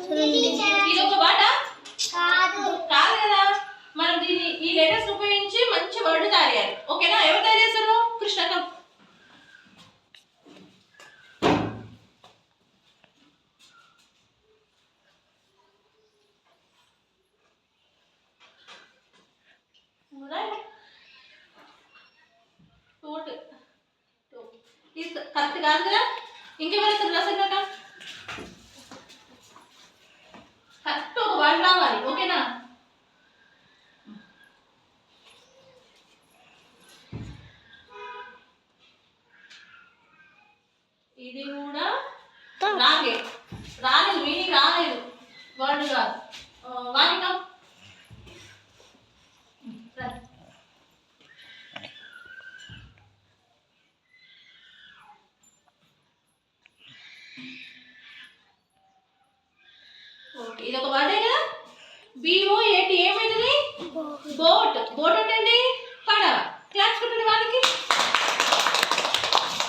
ఇది ఒక వర్డ్ కాదు కదా. మనం దీన్ని ఈ లెటర్స్ ఉపయోగించి మంచి వర్డ్ తయారు చేయాలి. ఓకేనా? ఎవరు తయారు చేస్తారు? కృష్ణకం. కరెక్ట్ కాదు కదా. ఇంకెవరైతే రసంగా కరెక్ట్ ఒక వర్డ్ రావాలి. ఓకేనా? ఇది కూడా రాలేదు మీనింగ్ రాలేదు. వర్డ్ కాదు. వానిక ఓకే, ఇది ఒక వర్డే కదా. BOAT ఏమవుతుంది?